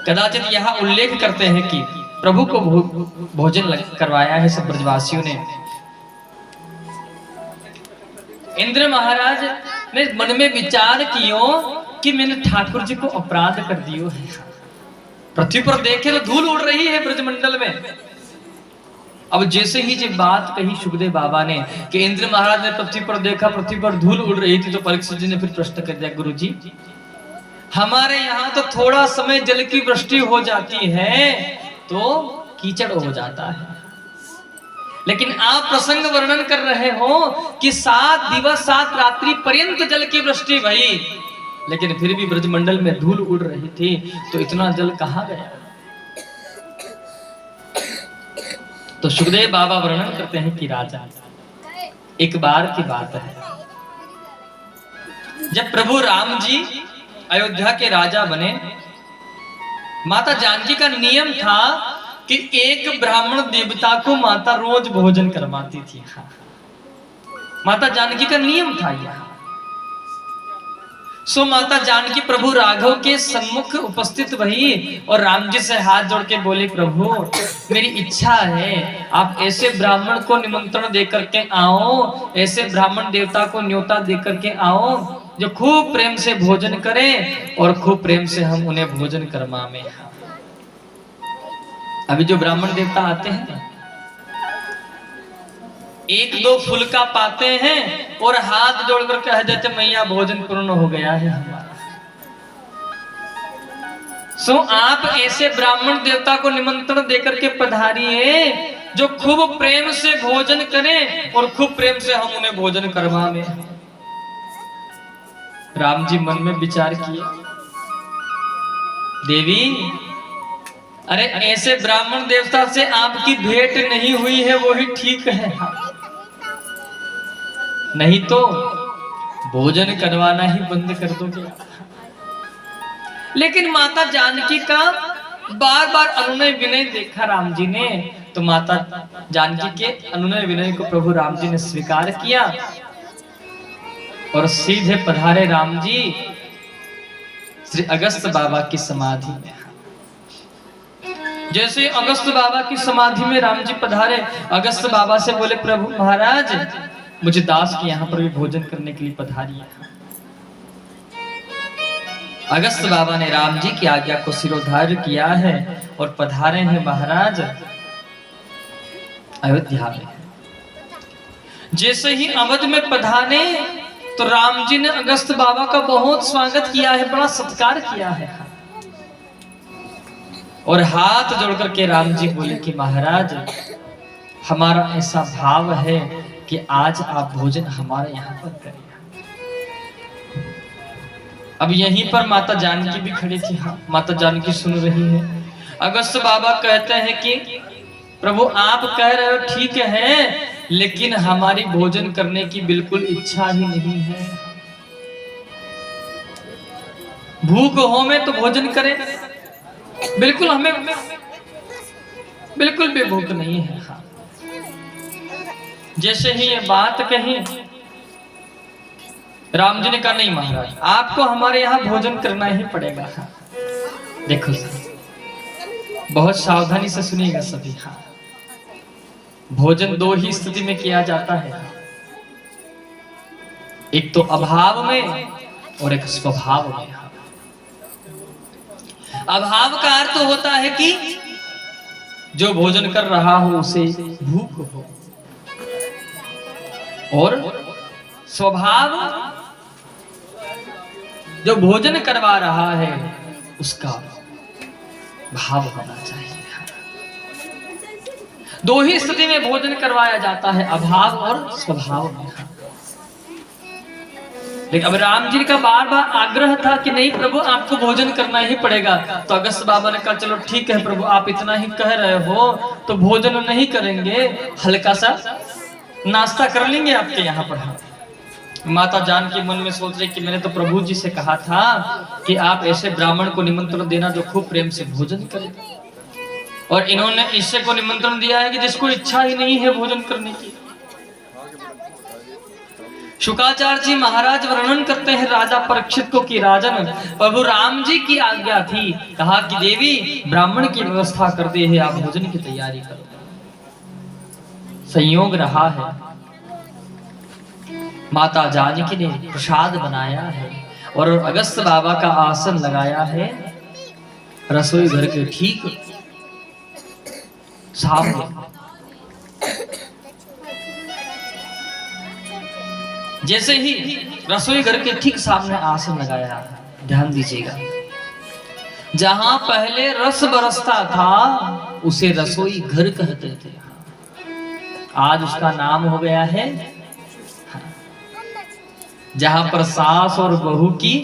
कदाचित यहाँ उल्लेख करते हैं कि प्रभु को भोजन करवाया है सब ब्रजवासियों ने। इंद्र महाराज ने मन में विचार कियो कि मैंने ठाकुर जी को अपराध कर दियो है। पृथ्वी पर देखे तो धूल उड़ रही है ब्रजमंडल में। अब जैसे ही ये बात कही सुखदेव बाबा ने कि इंद्र महाराज ने पृथ्वी पर देखा, पृथ्वी पर धूल उड़ रही थी, तो परीक्षित जी ने फिर प्रश्न कर दिया, गुरु जी हमारे यहाँ तो थोड़ा समय जल की वृष्टि हो जाती है तो कीचड़ हो जाता है, लेकिन आप प्रसंग वर्णन कर रहे हो कि 7 दिवस 7 रात्रि पर्यंत जल की वृष्टि भई, लेकिन फिर भी ब्रजमंडल में धूल उड़ रही थी, तो इतना जल कहाँ गया? तो सुखदेव बाबा वर्णन करते हैं कि राजा, एक बार की बात है, जब प्रभु राम जी अयोध्या के राजा बने, माता जानकी का नियम था कि एक ब्राह्मण देवता को माता रोज भोजन करवाती थी। माता जानकी का नियम था यह। सो माता जानकी प्रभु राघव के सम्मुख उपस्थित भई और राम जी से हाथ जोड़ के बोले, प्रभु मेरी इच्छा है आप ऐसे ब्राह्मण को निमंत्रण दे करके आओ, ऐसे ब्राह्मण देवता को न्योता दे करके आओ जो खूब प्रेम से भोजन करें और खूब प्रेम से हम उन्हें भोजन करवाएं। अभी जो ब्राह्मण देवता आते हैं 1-2 फुलका पाते हैं और हाथ जोड़कर कह देते, मैया भोजन पूर्ण हो गया है हमारा। सो आप ऐसे ब्राह्मण देवता को निमंत्रण देकर के पधारिए जो खूब प्रेम से भोजन करें और खूब प्रेम से हम उन्हें भोजन करवाएं। राम जी मन में विचार किए, देवी अरे ऐसे ब्राह्मण देवता से आपकी भेंट नहीं हुई है वो ही ठीक है, नहीं तो भोजन करवाना ही बंद कर दोगे। लेकिन माता जानकी का बार बार अनुनय विनय देखा राम जी ने, तो माता जानकी के अनुनय विनय को प्रभु राम जी ने स्वीकार किया और सीधे पधारे राम जी श्री अगस्त बाबा की समाधि में। जैसे अगस्त बाबा की समाधि में राम जी पधारे, अगस्त बाबा से बोले, प्रभु महाराज मुझे दास के यहाँ पर भी भोजन करने के लिए पधारिए। अगस्त बाबा ने राम जी की आज्ञा को सिरोधार्य किया है और पधारे हैं महाराज अयोध्या में। जैसे ही अवध में पधारे तो राम जी ने अगस्त बाबा का बहुत स्वागत किया है, बड़ा सत्कार किया है और हाथ जोड़ करके राम जी बोले कि महाराज हमारा ऐसा भाव है कि आज आप भोजन हमारे यहाँ पर करिए। अब यहीं पर माता जानकी भी खड़ी थी। हाँ, माता जानकी सुन रही है। अगस्त बाबा कहते हैं कि प्रभु आप कह रहे हो ठीक है, लेकिन हमारी भोजन करने की बिल्कुल इच्छा ही नहीं है। भूख हो में तो भोजन करें, बिल्कुल हमें बिल्कुल भी भूख नहीं है। हाँ। जैसे ही ये बात कही राम जी ने कहा, नहीं महाराज आपको हमारे यहाँ भोजन करना ही पड़ेगा। हाँ। देखो बहुत सावधानी से सुनिएगा सभी। हाँ, भोजन 2 ही स्थिति में किया जाता है, एक तो अभाव में और एक स्वभाव में। अभाव का अर्थ होता है कि जो भोजन कर रहा हो उसे भूख हो, और स्वभाव जो भोजन करवा रहा है उसका भाव होना चाहिए। 2 ही स्थिति में भोजन करवाया जाता है, अभाव और स्वभाव में। लेकिन अब राम जी का बार बार आग्रह था कि नहीं प्रभु आपको भोजन करना ही पड़ेगा। तो अगस्त बाबा ने कहा चलो ठीक है प्रभु आप इतना ही कह रहे हो तो भोजन नहीं करेंगे, हल्का सा नाश्ता कर लेंगे आपके यहाँ पर। माता जानकी मन में सोच रही कि मैंने तो प्रभु जी से कहा था कि आप ऐसे ब्राह्मण को निमंत्रण देना जो खूब प्रेम से भोजन करे, और इन्होंने इससे को निमंत्रण दिया है कि जिसको इच्छा ही नहीं है भोजन करने की। शुकाचार्य जी महाराज वर्णन करते हैं राजा परीक्षित को कि राजन, प्रभु राम जी की आज्ञा थी, कहा कि देवी ब्राह्मण की व्यवस्था कर दे है, आप भोजन की तैयारी करो। संयोग रहा है, माता जानकी ने प्रसाद बनाया है और अगस्त बाबा का आसन लगाया है रसोई घर के ठीक सामने। जैसे ही रसोई घर के ठीक सामने आसन लगाया, ध्यान दीजिएगा, जहां पहले रस बरसता था उसे रसोई घर कहते थे, आज उसका नाम हो गया है, जहां पर सास और बहू की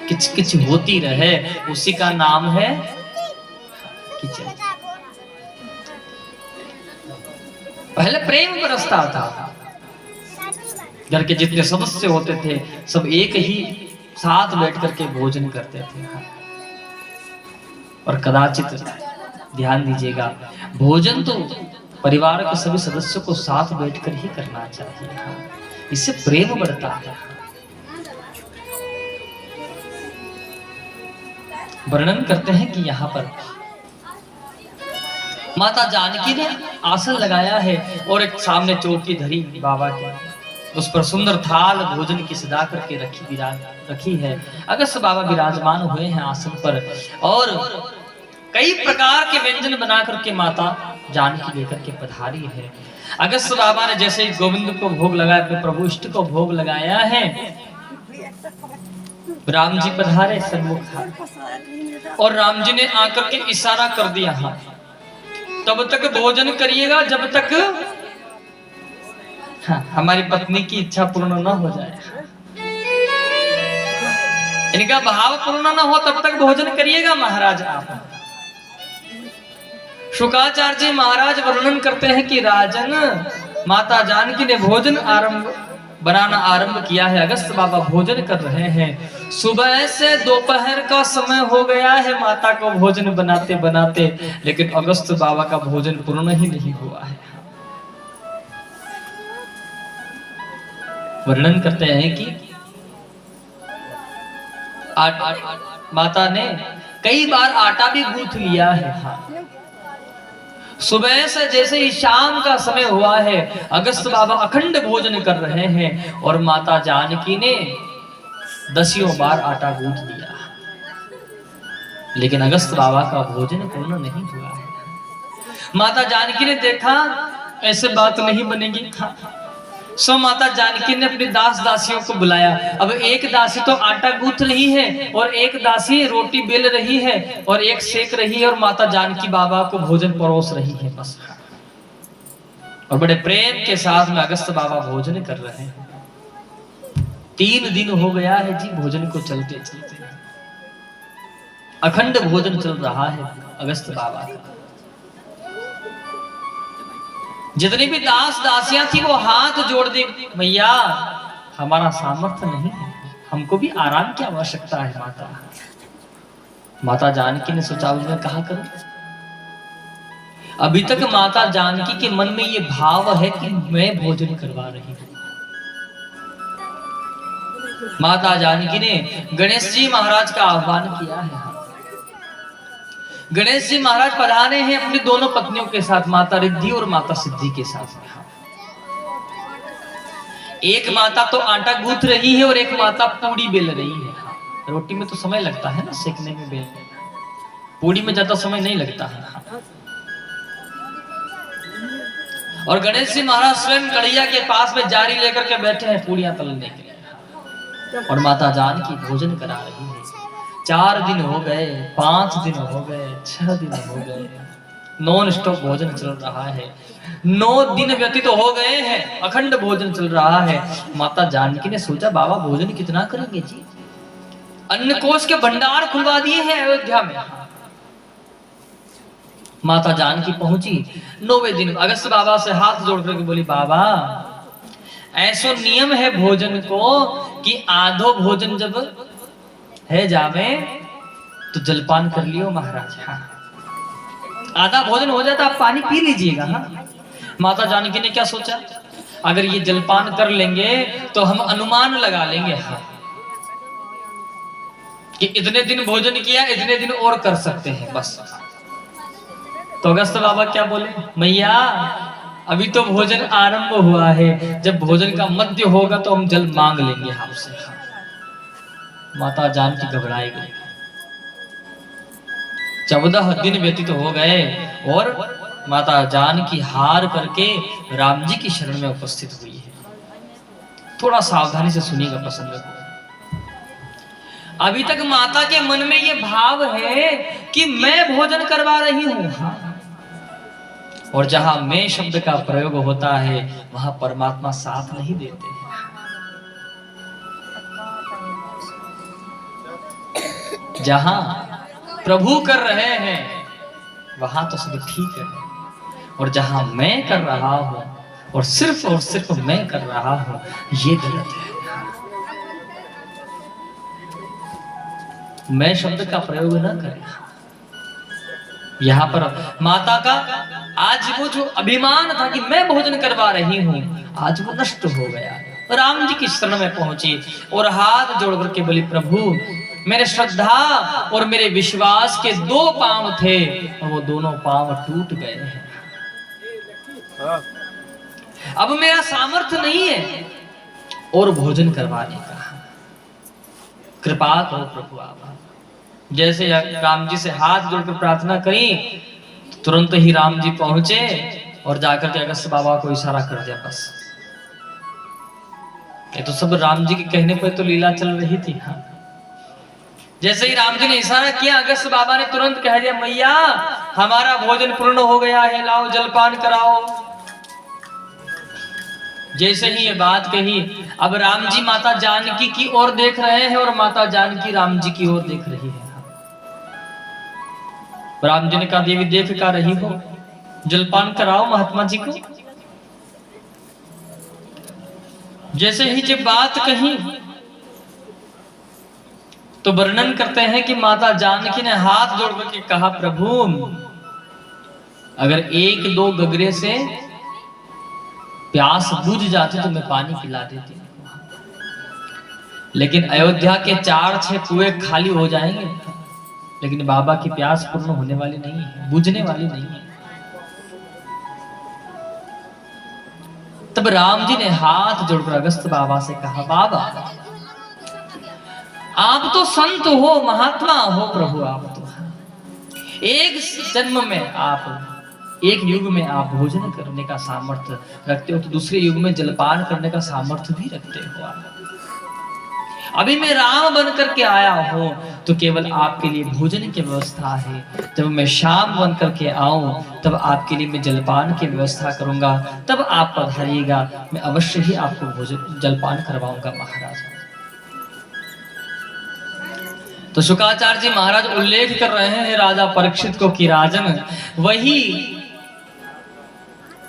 किचकिच होती रहे उसी का नाम है किचन। पहले प्रेम बरसता था, घर के जितने सदस्य होते थे सब एक ही साथ बैठ करके भोजन करते थे। और कदाचित ध्यान दीजिएगा, भोजन तो परिवार के सभी सदस्यों को साथ बैठकर ही करना चाहिए, इससे प्रेम बढ़ता है। वर्णन करते हैं कि यहाँ पर माता जानकी ने आसन लगाया है और एक सामने चौकी धरी बाबा की, उस पर सुंदर थाल भोजन की सजा करके रखी है। अगस्त बाबा विराजमान हुए हैं आसन पर और कई प्रकार के व्यंजन बना करके माता जानकी लेकर के पधारी है। अगस्त बाबा ने जैसे ही गोविंद को भोग लगाया, अपने प्रभु इष्ट को भोग लगाया है, राम जी पधारे सन्मुख और राम जी ने आकर के इशारा कर दिया, हाँ तब तक भोजन करिएगा जब तक हमारी पत्नी की इच्छा पूर्ण न हो जाए, इनका भाव पूर्ण न हो तब तक भोजन करिएगा महाराज आप। शुकाचार्य जी महाराज वर्णन करते हैं कि राजन, माता जानकी ने भोजन बनाना आरंभ किया है। अगस्त बाबा भोजन कर रहे हैं, सुबह से दोपहर का समय हो गया है माता को भोजन बनाते बनाते, लेकिन अगस्त बाबा का भोजन पूर्ण ही नहीं हुआ है। वर्णन करते हैं कि माता ने कई बार आटा भी गूंथ लिया है। हाँ, सुबह से जैसे ही शाम का समय हुआ है, अगस्त बाबा अखंड भोजन कर रहे हैं और माता जानकी ने 10 बार आटा गूंथ दिया, लेकिन अगस्त बाबा का भोजन पूर्ण नहीं हुआ है। माता जानकी ने देखा ऐसे बात नहीं बनेगी, सो माता जानकी ने अपनी दास दासियों को बुलाया। अब एक दासी तो आटा गूंथ रही है और एक दासी रोटी बेल रही है और एक सेक रही है और माता जानकी बाबा को भोजन परोस रही है बस। और बड़े प्रेम के साथ में अगस्त बाबा भोजन कर रहे हैं। 3 दिन हो गया है जी भोजन को चलते चलते, अखंड भोजन चल रहा है अगस्त बाबा का। जितनी भी दास दासियां थी वो हाथ जोड़ दी, भैया हमारा सामर्थ्य नहीं है, हमको भी आराम की आवश्यकता है माता। माता जानकी ने सोचा, उसने कहा करो। अभी तक माता जानकी के मन में ये भाव है कि मैं भोजन करवा रही हूं। माता जानकी ने गणेश जी महाराज का आह्वान किया है। गणेश जी महाराज पधारे हैं अपनी दोनों पत्नियों के साथ, माता रिद्धि और माता सिद्धि के साथ। एक माता तो आटा गूंथ रही है और एक माता पूड़ी बेल रही है। रोटी में तो समय लगता है ना सेकने में, बेलने में, पूड़ी में ज्यादा समय नहीं लगता है। और गणेश जी महाराज स्वयं कढ़ैया के पास में जारी लेकर के बैठे हैं पूड़ियां तलने के लिए, और माता जानकी भोजन करा रही है। 4 दिन हो गए, 5 दिन हो गए, 6 दिन हो गए, नॉन स्टॉप भोजन चल रहा है। 9 दिन व्यतीत हो गए हैं, अखंड भोजन चल रहा है। माता जानकी ने सोचा, बाबा भोजन कितना करेंगे जी, अन्न कोष के भंडार खुलवा दिए हैं अयोध्या में। माता जानकी पहुंची 9वें दिन, अगस्त बाबा से हाथ जोड़ करके बोली, बाबा ऐसो नियम है भोजन को कि आधो भोजन जब है जावे तो जलपान कर लियो महाराज। हाँ, आधा भोजन हो जाता आप पानी पी लीजिएगा। हाँ, माता जानकी ने क्या सोचा, अगर ये जलपान कर लेंगे तो हम अनुमान लगा लेंगे हाँ कि इतने दिन भोजन किया, इतने दिन और कर सकते हैं बस। तो अगस्त बाबा क्या बोले, मैया अभी तो भोजन आरंभ हुआ है, जब भोजन का मध्य होगा तो हम जल मांग लेंगे आपसे। माता जानकी घबराई गई। 14 दिन व्यतीत हो गए और माता जानकी हार करके राम जी की शरण में उपस्थित हुई है। थोड़ा सावधानी से सुनिएगा प्रसंग को। अभी तक माता के मन में ये भाव है कि मैं भोजन करवा रही हूं हाँ। और जहां मैं शब्द का प्रयोग होता है वहां परमात्मा साथ नहीं देते हैं। जहां प्रभु कर रहे हैं वहां तो सब ठीक है, और जहां मैं कर रहा हूं और सिर्फ मैं कर रहा हूं ये गलत है। मैं शब्द का प्रयोग न करें। यहां पर माता का आज वो जो अभिमान था कि मैं भोजन करवा रही हूं, आज वो नष्ट हो गया। राम जी की शरण में पहुंची और हाथ जोड़ करके बोली, प्रभु मेरे श्रद्धा और मेरे विश्वास के 2 पांव थे और वो दोनों पांव टूट गए हैं। अब मेरा सामर्थ्य नहीं है और भोजन करवाने का, कृपा करो प्रभु आप। जैसे राम जी से हाथ जोड़कर प्रार्थना करी, तुरंत ही राम जी पहुंचे और जाकर के अगस्त बाबा को इशारा कर दिया बस। ये तो सब राम जी के कहने पर तो लीला चल रही थी हाँ। जैसे ही राम जी ने इशारा किया, अगस्त बाबा ने तुरंत कह दिया, मैया हमारा भोजन पूर्ण हो गया है, लाओ जलपान कराओ। जैसे ही ये बात कही, अब राम जी माता जानकी की ओर देख रहे हैं और माता जानकी राम जी की ओर देख रही है। राम जी ने कहा, देवी देख का रही हो, जलपान कराओ महात्मा जी को। जैसे ही जब बात कही तो वर्णन करते हैं कि माता जानकी ने हाथ जोड़ करके कहा, प्रभु अगर 1-2 गगरे से प्यास बुझ जाती तो मैं पानी पिला देती, लेकिन अयोध्या के 4-6 कुएं खाली हो जाएंगे, लेकिन बाबा की प्यास पूर्ण होने वाली नहीं है, बुझने वाली नहीं है। तब राम जी ने हाथ जोड़कर अगस्त बाबा से कहा, बाबा आप तो संत हो, महात्मा हो प्रभु, आप तो एक जन्म में आप, एक युग में आप भोजन करने का सामर्थ्य रखते हो, तो दूसरे युग में जलपान करने का सामर्थ्य भी रखते हो आप। अभी मैं राम बन करके आया हूं तो केवल आपके लिए भोजन की व्यवस्था है, जब मैं शाम बन करके आऊं तब आपके लिए मैं जलपान की व्यवस्था करूंगा, तब आप पधारिएगा, मैं अवश्य ही आपको भोजन जलपान करवाऊंगा महाराज। तो शुक्राचार्य जी महाराज उल्लेख कर रहे हैं राजा परीक्षित को कि राजन वही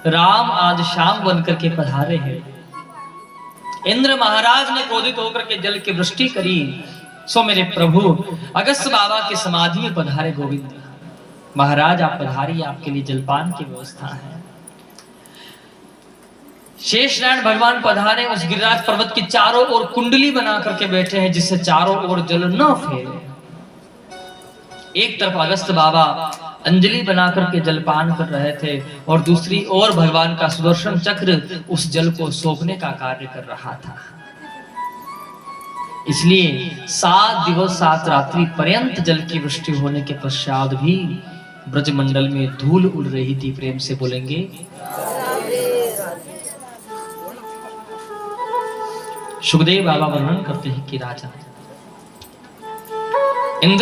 राम आज शाम बनकर के पधारे हैं। इंद्र महाराज ने क्रोधित होकर के जल की वृष्टि करी, सो मेरे प्रभु अगस्त बाबा की समाधि में पधारे गोविंद महाराज, आप पधारिए, आपके लिए जलपान की व्यवस्था है। शेषनारायण भगवान पधारे, उस गिरिराज पर्वत की चारों ओर कुंडली बना करके बैठे हैं जिससे चारों ओर जल न फैले। एक तरफ अगस्त बाबा अंजलि बना करके जलपान कर रहे थे और दूसरी ओर भगवान का सुदर्शन चक्र उस जल को सोखने का कार्य कर रहा था। इसलिए 7 दिवस 7 रात्रि पर्यंत जल की वृष्टि होने के पश्चात भी ब्रजमंडल में धूल उड़ रही थी। प्रेम से बोलेंगे। सुखदेव बाबा वर्णन करते हैं कि राजा इंद्र